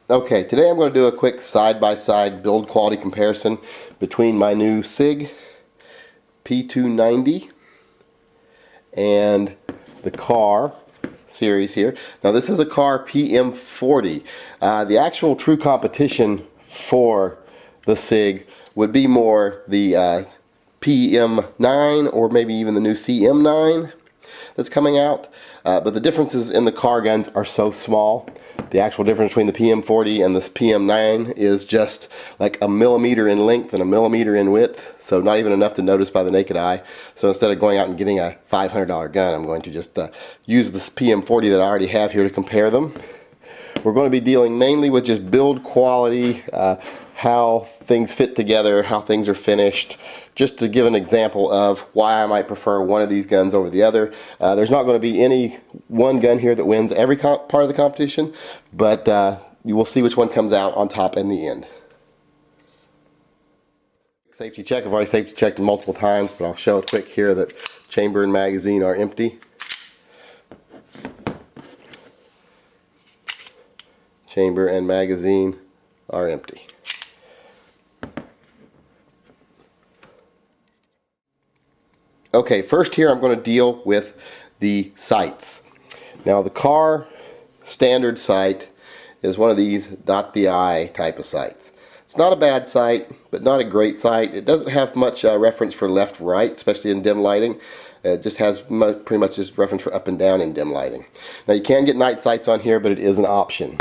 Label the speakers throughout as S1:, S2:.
S1: Okay, today I'm going to do a quick side-by-side build quality comparison between my new SIG P290 and the Car series here. Now this is a Car PM40. The actual true competition for the SIG would be more the PM9 or maybe even the new CM9 that's coming out. But the differences in the Car guns are so small. The actual difference between the PM40 and the PM9 is just like a millimeter in length and a millimeter in width, so not even enough to notice by the naked eye. So instead of going out and getting a $500 gun, I'm going to just use this PM40 that I already have here to compare them. We're going to be dealing mainly with just build quality, how things fit together, how things are finished, just to give an example of why I might prefer one of these guns over the other. There's not going to be any one gun here that wins every part of the competition, but you will see which one comes out on top in the end. Safety check. I've already safety checked it multiple times, but I'll show it quick here that chamber and magazine are empty. Chamber and magazine are empty. Okay, first here I'm going to deal with the sights. Now the Car standard sight is one of these dot the eye type of sights. It's not a bad sight, but not a great sight. It doesn't have much reference for left right, especially in dim lighting. It just has pretty much just reference for up and down in dim lighting. Now you can get night sights on here, but it is an option.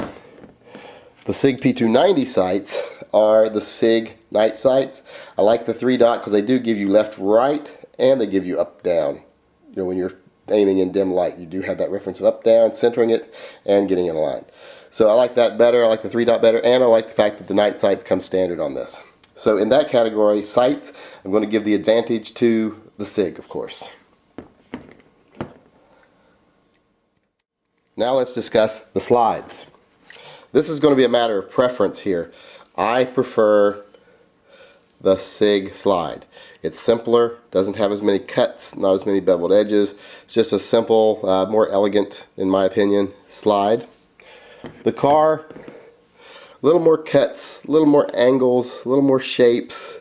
S1: The SIG P290 sights are the SIG night sights. I like the 3-dot because they do give you left right and they give you up down. You know, when you're aiming in dim light, you do have that reference of up down, centering it, and getting it aligned. So I like that better. I like the 3-dot better, and I like the fact that the night sights come standard on this. So in that category, sights, I'm going to give the advantage to the SIG, of course. Now let's discuss the slides. This is going to be a matter of preference here. I prefer the SIG slide. It's simpler, doesn't have as many cuts, not as many beveled edges. It's just a simple, more elegant, in my opinion, slide. The Car, a little more cuts, a little more angles, a little more shapes.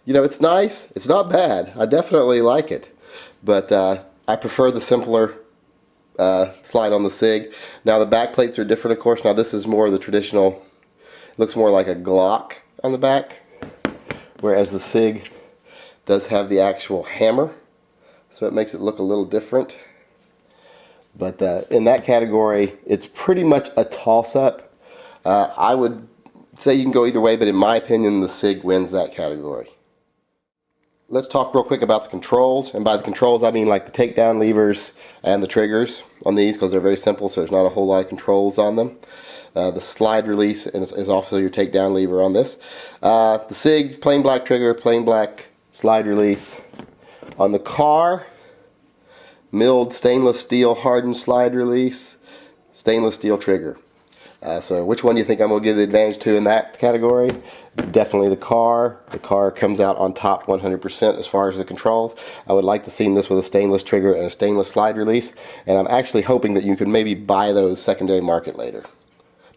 S1: You know, it's nice. It's not bad. I definitely like it. But I prefer the simpler slide on the SIG. Now the back plates are different, of course. Now this is more of the traditional, looks more like a Glock on the back, whereas the SIG does have the actual hammer, so it makes it look a little different. But in that category, it's pretty much a toss-up. I would say you can go either way, but in my opinion, the SIG wins that category. Let's talk real quick about the controls, and by the controls I mean like the takedown levers and the triggers on these, because they're very simple, so there's not a whole lot of controls on them. The slide release is also your takedown lever on this. The SIG, plain black trigger, plain black slide release. On the Car, milled stainless steel hardened slide release, stainless steel trigger. So which one do you think I'm going to give the advantage to in that category? Definitely the Car. The Car comes out on top 100% as far as the controls. I would like to see this with a stainless trigger and a stainless slide release, and I'm actually hoping that you could maybe buy those secondary market later.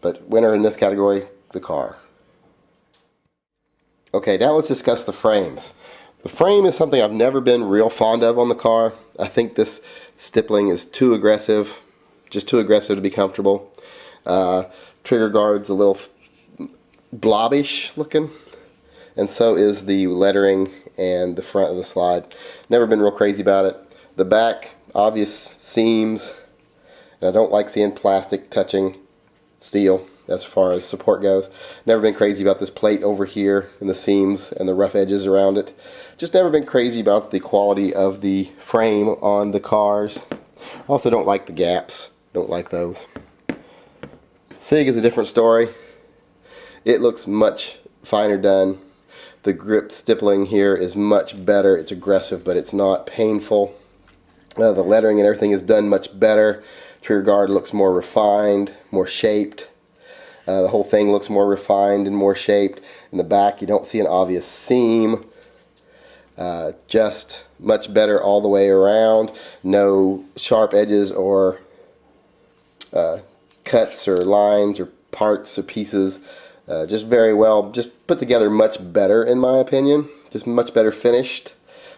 S1: But winner in this category, the Car. Okay, now let's discuss the frames. The frame is something I've never been real fond of on the Car. I think this stippling is too aggressive, just too aggressive to be comfortable. Trigger guard's a little blobbish looking, and so is the lettering and the front of the slide. Never been real crazy about it. The back, obvious seams, and I don't like seeing plastic touching steel as far as support goes. Never been crazy about this plate over here and the seams and the rough edges around it. Just never been crazy about the quality of the frame on the Cars. Also don't like the gaps. Don't like those. SIG is a different story. It looks much finer done. The grip stippling here is much better. It's aggressive, but it's not painful. The lettering and everything is done much better. Trigger guard looks more refined, more shaped. The whole thing looks more refined and more shaped. In the back, you don't see an obvious seam. Just much better all the way around. No sharp edges or cuts or lines or parts or pieces. Just very well, just put together much better in my opinion. Just much better finished,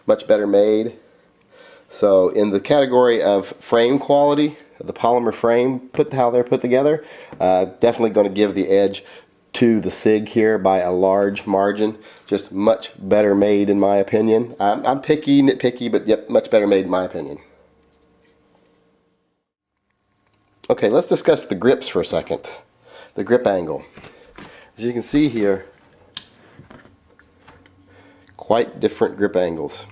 S1: much better made. So in the category of frame quality, the polymer frame, how they're put together, definitely going to give the edge to the SIG here by a large margin. Just much better made in my opinion. I'm picky, nitpicky, but yep, much better made in my opinion. Okay, let's discuss the grips for a second. The grip angle. As you can see here, quite different grip angles.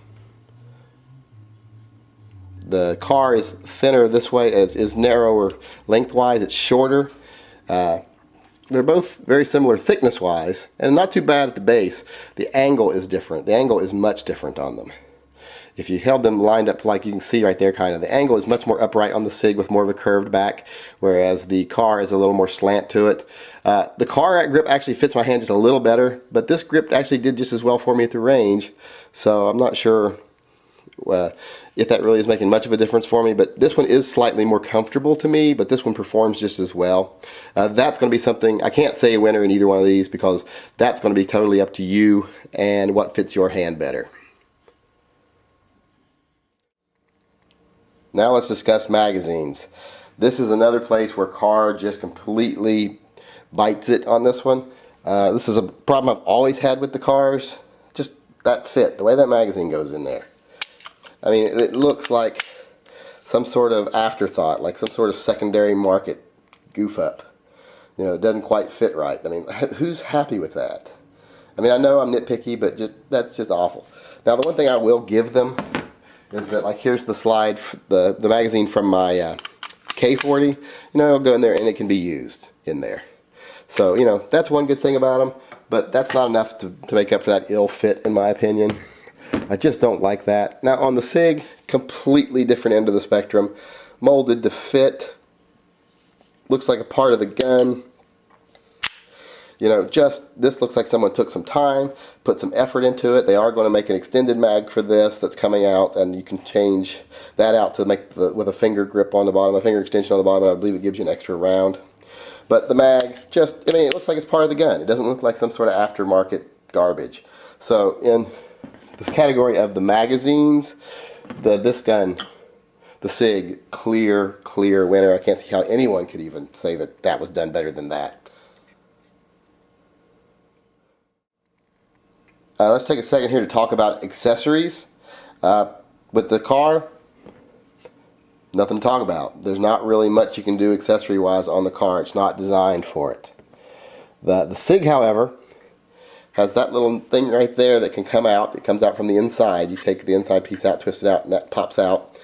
S1: The car is thinner this way, is narrower lengthwise, it's shorter. They're both very similar thickness-wise, and not too bad at the base. The angle is different. The angle is much different on them. If you held them lined up like you can see right there, kind of, the angle is much more upright on the SIG with more of a curved back, whereas the car is a little more slant to it. The car grip actually fits my hand just a little better, but this grip actually did just as well for me at the range, so I'm not sure if that really is making much of a difference for me, but this one is slightly more comfortable to me, but this one performs just as well. That's going to be something, I can't say a winner in either one of these because that's going to be totally up to you and what fits your hand better. Now let's discuss magazines. This is another place where Car just completely bites it on this one. This is a problem I've always had with the cars. Just that fit, the way that magazine goes in there. I mean, it looks like some sort of afterthought, like some sort of secondary market goof up. You know, it doesn't quite fit right. I mean, who's happy with that? I mean, I know I'm nitpicky, but that's just awful. Now, the one thing I will give them is that, like, here's the slide, the magazine from my K40. You know, it'll go in there and it can be used in there. So, you know, that's one good thing about them, but that's not enough to make up for that ill fit, in my opinion. I just don't like that. Now on the SIG, completely different end of the spectrum. Molded to fit. Looks like a part of the gun. You know, this looks like someone took some time, put some effort into it. They are going to make an extended mag for this that's coming out, and you can change that out to make with a finger grip on the bottom, a finger extension on the bottom, and I believe it gives you an extra round. But the mag, I mean, it looks like it's part of the gun. It doesn't look like some sort of aftermarket garbage. So in the category of the magazines, this gun, the SIG, clear winner. I can't see how anyone could even say that that was done better than that. Let's take a second here to talk about accessories. With the car, nothing to talk about. There's not really much you can do accessory-wise on the car. It's not designed for it. The SIG, however, has that little thing right there that can come out. It comes out from the inside. You take the inside piece out, twist it out, and that pops out.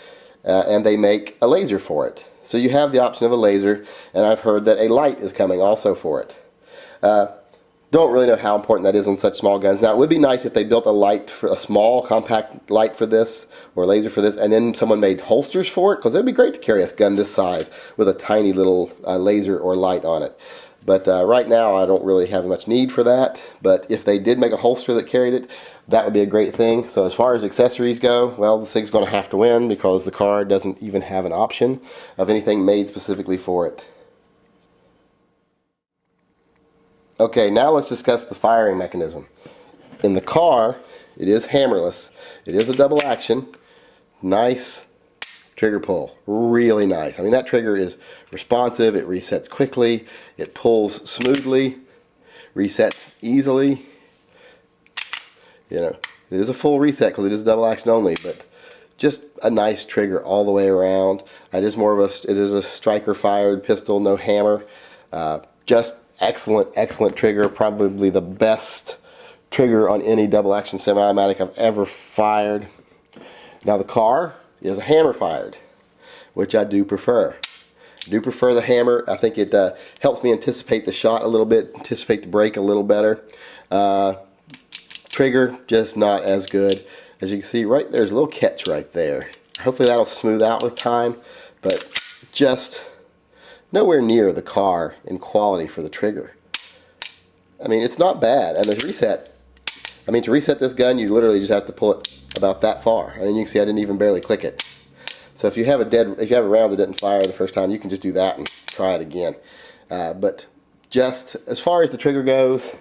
S1: And they make a laser for it. So you have the option of a laser, and I've heard that a light is coming also for it. Don't really know how important that is on such small guns. Now, it would be nice if they built a small, compact light for this, or laser for this, and then someone made holsters for it, because it would be great to carry a gun this size with a tiny little laser or light on it. But right now, I don't really have much need for that. But if they did make a holster that carried it, that would be a great thing. So as far as accessories go, well, the SIG's going to have to win because the car doesn't even have an option of anything made specifically for it. Okay, now let's discuss the firing mechanism. In the car, it is hammerless. It is a double action. Nice trigger pull. Really nice. I mean, that trigger is responsive. It resets quickly. It pulls smoothly. Resets easily. You know, it is a full reset because it is double action only, but just a nice trigger all the way around. It is a striker fired pistol, no hammer. Just excellent trigger. Probably the best trigger on any double action semi-automatic I've ever fired. Now the car is a hammer fired, which I do prefer. I do prefer the hammer. I think it helps me anticipate the shot a little bit, anticipate the break a little better. Trigger, just not as good. As you can see, right there's a little catch right there. Hopefully that'll smooth out with time, but just nowhere near the car in quality for the trigger. I mean, it's not bad. And the reset, I mean, to reset this gun, you literally just have to pull it about that far. I mean, you can see I didn't even barely click it. So if you have a round that didn't fire the first time, you can just do that and try it again. But just as far as the trigger goes,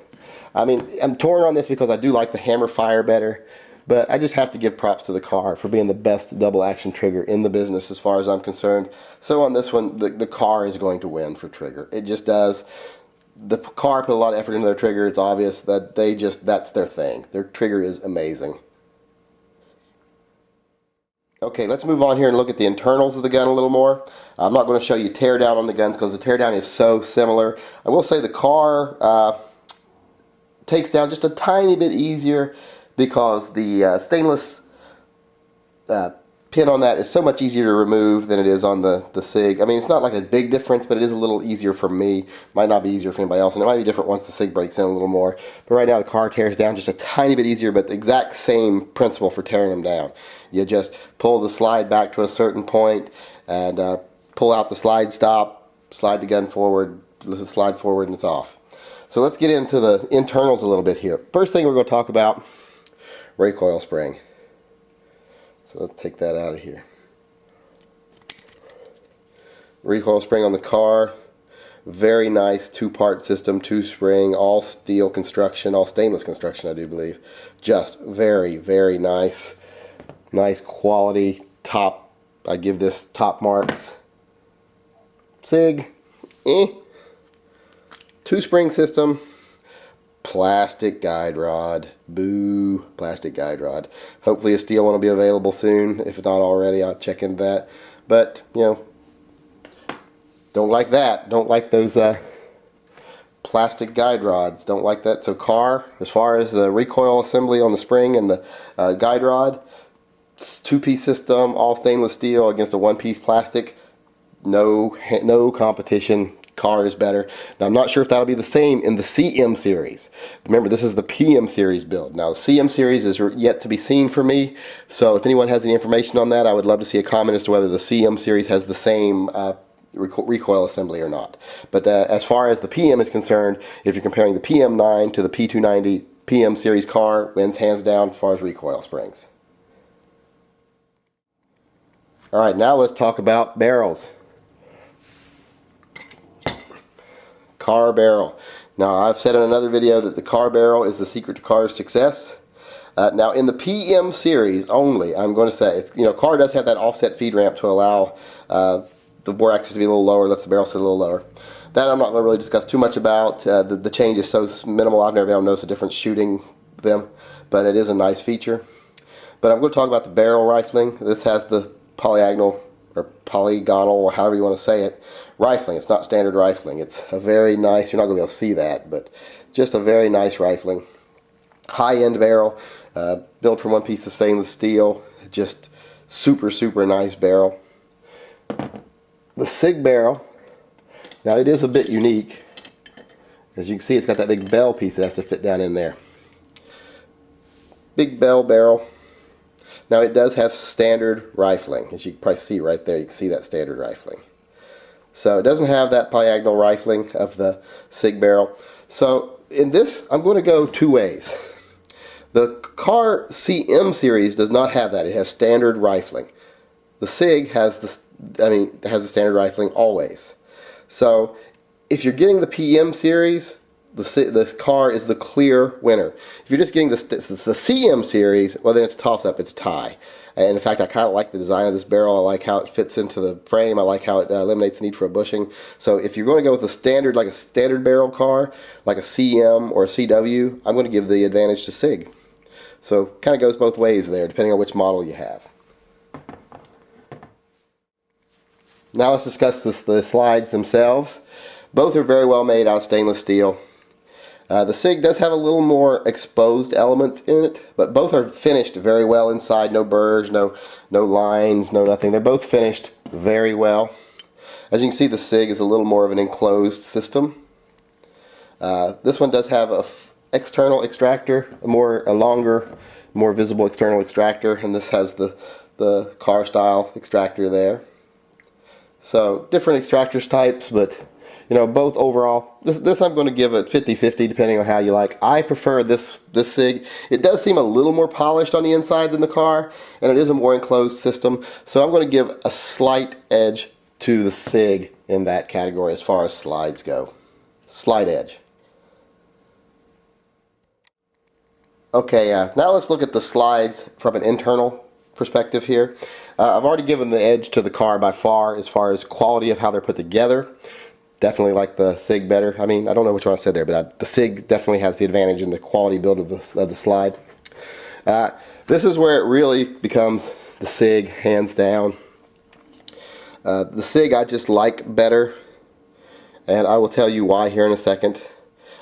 S1: I mean, I'm torn on this because I do like the Hammer Fire better, but I just have to give props to the Kahr for being the best double action trigger in the business as far as I'm concerned. So on this one, the Kahr is going to win for trigger. It just does. The Kahr put a lot of effort into their trigger. It's obvious that that's their thing. Their trigger is amazing. Okay, let's move on here and look at the internals of the gun a little more. I'm not going to show you teardown on the guns because the teardown is so similar. I will say the Kahr takes down just a tiny bit easier because the stainless pin on that is so much easier to remove than it is on the SIG. I mean, it's not like a big difference, but it is a little easier for me. Might not be easier for anybody else, and it might be different once the SIG breaks in a little more. But right now the Kahr tears down just a tiny bit easier, but the exact same principle for tearing them down. You just pull the slide back to a certain point and pull out the slide stop, slide the gun forward, slide forward, and it's off. So let's get into the internals a little bit here. First thing we're going to talk about, recoil spring. So let's take that out of here. Recoil spring on the Kahr. Very nice two-part system, two-spring, all steel construction, all stainless construction, I do believe. Just very, very nice. Nice quality, top. I give this top marks. SIG, two-spring system. Plastic guide rod. Boo. Plastic guide rod. Hopefully a steel one will be available soon. If not already, I'll check into that. But, you know, don't like that. Don't like those plastic guide rods. Don't like that. So Kahr, as far as the recoil assembly on the spring and the guide rod, two-piece system, all stainless steel against a one-piece plastic. No competition. Kahr is better. Now I'm not sure if that'll be the same in the CM series. Remember, this is the PM series build. Now the CM series is yet to be seen for me, so if anyone has any information on that, I would love to see a comment as to whether the CM series has the same recoil assembly or not. But as far as the PM is concerned, if you're comparing the PM9 to the P290, PM series Kahr wins hands down as far as recoil springs. Alright, now let's talk about barrels. Kahr barrel. Now I've said in another video that the Kahr barrel is the secret to Kahr's success. Now in the PM series only, I'm going to say, it's, you know, Kahr does have that offset feed ramp to allow the bore axis to be a little lower, lets the barrel sit a little lower. That I'm not going to really discuss too much about. The change is so minimal, I've never been able to notice a difference shooting them, but it is a nice feature. But I'm going to talk about the barrel rifling. This has the polygonal, or however you want to say it, rifling. It's not standard rifling. It's a very nice, you're not going to be able to see that, but just a very nice rifling. High-end barrel, built from one piece of stainless steel. Just super, super nice barrel. The SIG barrel, now it is a bit unique. As you can see, it's got that big bell piece that has to fit down in there. Big bell barrel. Now it does have standard rifling. As you can probably see right there, you can see that standard rifling. So it doesn't have that polygonal rifling of the SIG barrel. So in this, I'm going to go two ways. The Kahr CM series does not have that. It has standard rifling. The SIG has has the standard rifling always. So if you're getting the PM series, the Kahr is the clear winner. If you're just getting the CM series, well then it's a toss-up, it's a tie. And in fact, I kind of like the design of this barrel. I like how it fits into the frame. I like how it eliminates the need for a bushing. So if you're going to go with a standard, like a standard barrel Kahr, like a CM or a CW, I'm going to give the advantage to SIG. So kind of goes both ways there, depending on which model you have. Now let's discuss the slides themselves. Both are very well made out of stainless steel. The SIG does have a little more exposed elements in it, but both are finished very well inside. No burrs, no lines, no nothing. They're both finished very well. As you can see, the SIG is a little more of an enclosed system. This one does have a external extractor, a longer, more visible external extractor, and this has the Kahr style extractor there. So different extractors types, but you know, both overall, this I'm going to give it 50-50 depending on how you like. I prefer this SIG. It does seem a little more polished on the inside than the Kahr, and it is a more enclosed system. So I'm going to give a slight edge to the SIG in that category as far as slides go. slide edge. Okay, now let's look at the slides from an internal perspective here. I've already given the edge to the car by far as quality of how they're put together. Definitely like the SIG better. I mean, I don't know which one I said there, but the SIG definitely has the advantage in the quality build of the slide. This is where it really becomes the SIG, hands down. The SIG I just like better, and I will tell you why here in a second.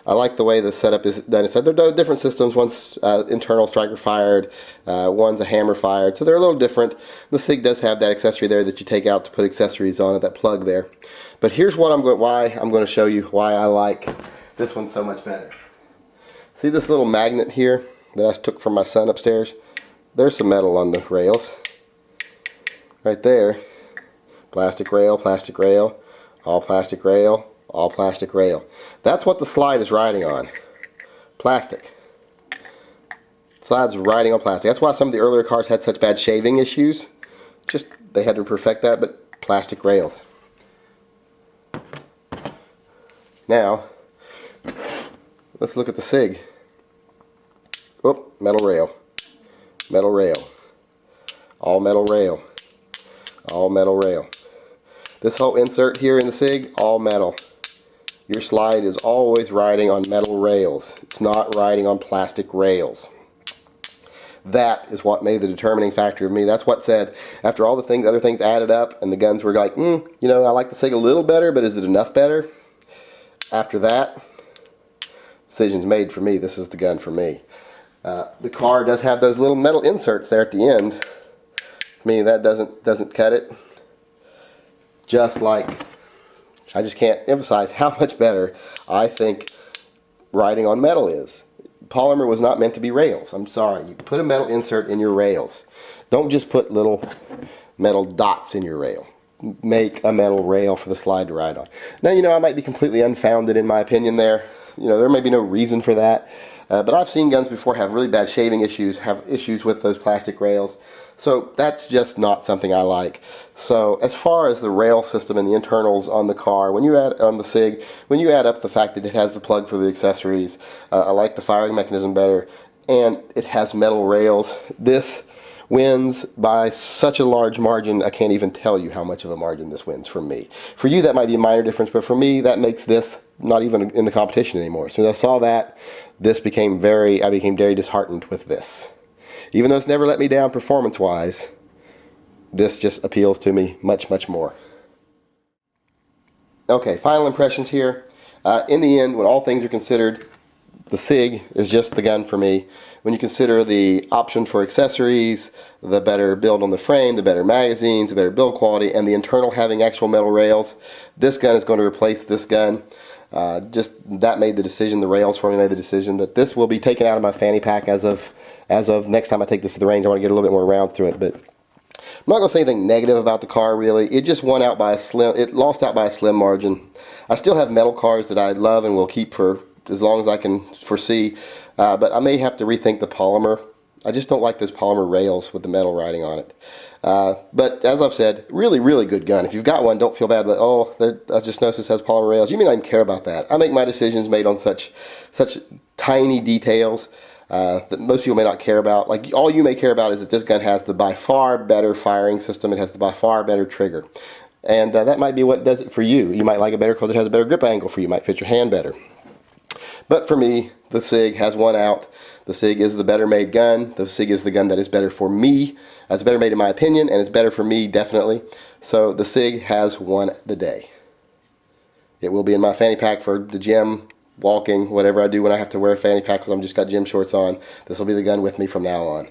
S1: I like the way the setup is done. So they're different systems. One's internal striker fired, one's a hammer fired, so they're a little different. The SIG does have that accessory there that you take out to put accessories on it, that plug there. But here's why I'm going to show you why I like this one so much better. See this little magnet here that I took from my son upstairs? There's some metal on the rails. Right there. Plastic rail, all plastic rail, all plastic rail. That's what the slide is riding on. Plastic. Slide's riding on plastic. That's why some of the earlier cars had such bad shaving issues. Just, they had to perfect that, but plastic rails. Now, let's look at the SIG. Oh, metal rail. Metal rail. All metal rail. All metal rail. This whole insert here in the SIG, all metal. Your slide is always riding on metal rails. It's not riding on plastic rails. That is what made the determining factor of me. That's what said, after all the things, other things added up, and the guns were like, you know, I like the SIG a little better, but is it enough better? After that, decision's made for me. This is the gun for me. The car does have those little metal inserts there at the end. To me, that doesn't cut it. Just like, I just can't emphasize how much better I think riding on metal is. Polymer was not meant to be rails. I'm sorry. You put a metal insert in your rails. Don't just put little metal dots in your rail. Make a metal rail for the slide to ride on. Now, you know, I might be completely unfounded in my opinion there. You know, there may be no reason for that. But I've seen guns before have really bad shaving issues, have issues with those plastic rails. So that's just not something I like. So as far as the rail system and the internals on the car, when you add on the SIG, when you add up the fact that it has the plug for the accessories, I like the firing mechanism better, and it has metal rails, this wins by such a large margin. I can't even tell you how much of a margin this wins for me. For you that might be a minor difference, but for me that makes this not even in the competition anymore. So as I saw that, I became very disheartened with this. Even though it's never let me down performance-wise, this just appeals to me much, much more. Okay, final impressions here. In the end, when all things are considered, the SIG is just the gun for me. When you consider the option for accessories, the better build on the frame, the better magazines, the better build quality, and the internal having actual metal rails, this gun is going to replace this gun. Just that made the decision, the rails for me made the decision that this will be taken out of my fanny pack as of next time I take this to the range. I want to get a little bit more rounds through it, but I'm not going to say anything negative about the car really. It just won out by it lost out by a slim margin. I still have metal cars that I love and will keep for as long as I can foresee, but I may have to rethink the polymer. I just don't like those polymer rails with the metal riding on it. But as I've said, really, really good gun. If you've got one, don't feel bad, but I just noticed this has polymer rails. You may not even care about that. I make my decisions made on such tiny details that most people may not care about. Like, all you may care about is that this gun has the by far better firing system. It has the by far better trigger. And that might be what does it for you. You might like it better because it has a better grip angle for you. It might fit your hand better. But for me, the SIG has won out. The SIG is the better made gun. The SIG is the gun that is better for me. It's better made in my opinion, and it's better for me, definitely. So the SIG has won the day. It will be in my fanny pack for the gym, walking, whatever I do when I have to wear a fanny pack because I've just got gym shorts on. This will be the gun with me from now on.